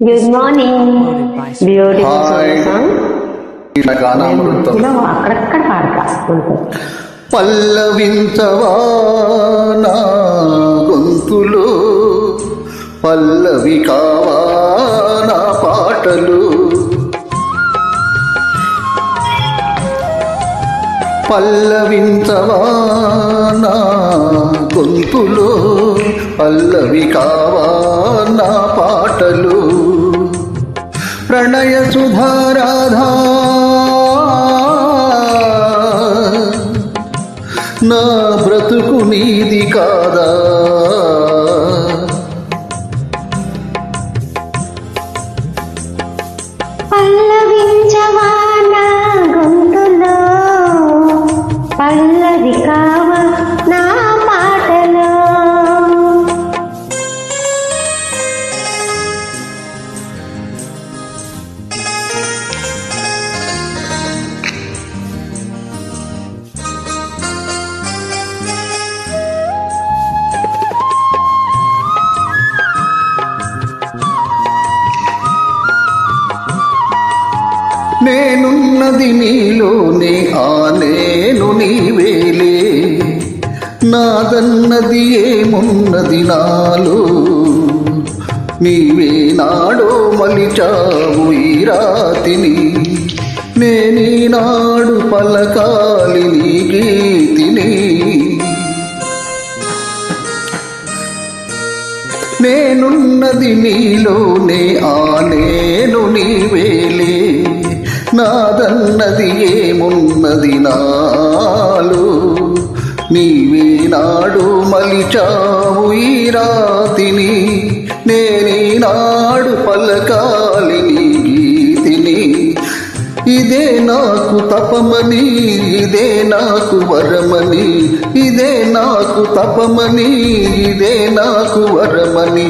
Good morning. Beautiful song. అక్కడక్కడ పాడతా. పల్లవించవా నా గొంతులో, పల్లవి కావా నా పాటలు, పల్లవించవా నా గొంతులో, పల్లవి కావా నా పాటలు, ప్రణయ సుధారాధా నా బ్రతుకు నీది కాదా, పల్లవించవా నా గొంతులో, పల్లవి కావా నా పాటలో, నేనున్నది నీలోనే, ఆ నేను నీవేలే, నాదన్నది ఏమున్నది నాలో, నీవే నాడో మలిచావు ఈ రాతిని, నేనీనాడు పలకాలి నీ గీతిని, నేనున్నది నీలోనే, ఆ నేను నీవేలే, నాదన్నది ఏమున్నది నాలో, నీవే నాడు మలిచావు ఈ రాతిని, నేనీనాడు పలకాలి నీ గీతిని, ఇదే నాకు తపమని, ఇదే నాకు వరమని, ఇదే నాకు తపమని, ఇదే నాకు వరమని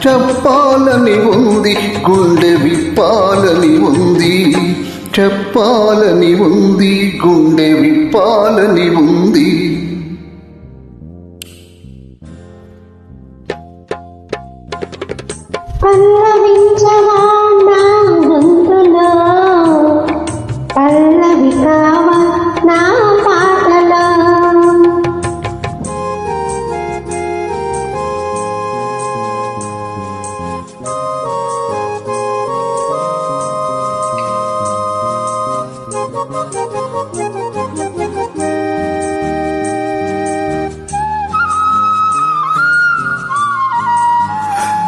చెప్పాలని ఉంది, గుండె విప్పాలని ఉంది, చెప్పాలని ఉంది, గుండె విప్పాలని ఉంది. పల్లవించవా నా గొంతులో, పల్లవి కావా నా పాటలో,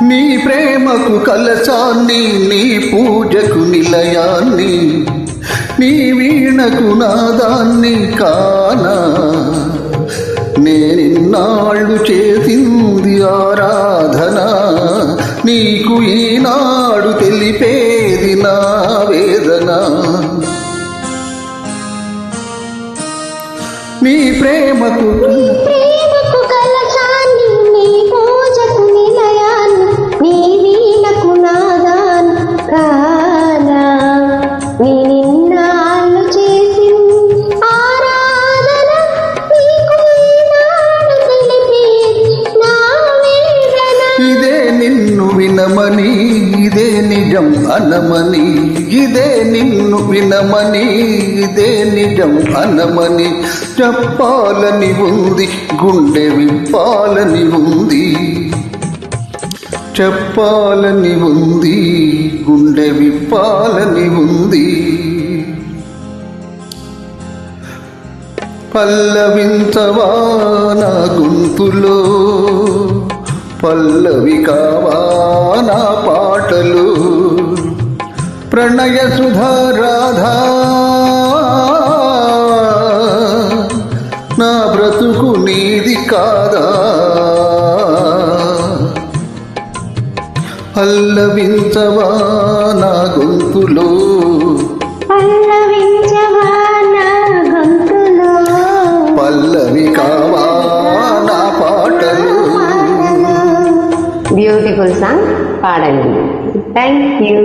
నీ ప్రేమకు కలశాన్ని, నీ పూజకు నిలయాన్ని, నీ వీణకు నాదాన్ని కానా, నేనిన్నాళ్ళు చేసింది ఆరాధన, నీకు ఈనాడు తెలిపేది నా వేదన, నీ ప్రేమకు కలశాన్ని, నీ పూజకు నిలయాన్ని, నీ వీణకు నాదాన్ కానా, నీ నిన్నాళ్ళు చేసి ఆరాధన, నీకు ఈనాడు తెలిపేది నా వేదన, ఇదే నిన్ను వినమని, ఇదే నిజం అనమని, ఇదే నిన్ను వినమని, ఇదే నిజం అనమని చెప్పాలని ఉంది, గుండె విప్పాలని ఉంది, చెప్పాలని ఉంది, గుండె విప్పాలని ఉంది. పల్లవించవా నా గొంతులో, పల్లవి కావా నా పాటలు, ప్రణయ సుధారాధా నా బ్రతుకు నీది కాదా, పల్లవించవా నా గొంతులో, పల్లవించవా నా గొంతులో, పల్లవి కావా నా పాటలు. బ్యూటిఫుల్ సాంగ్ పాడండి. Thank you.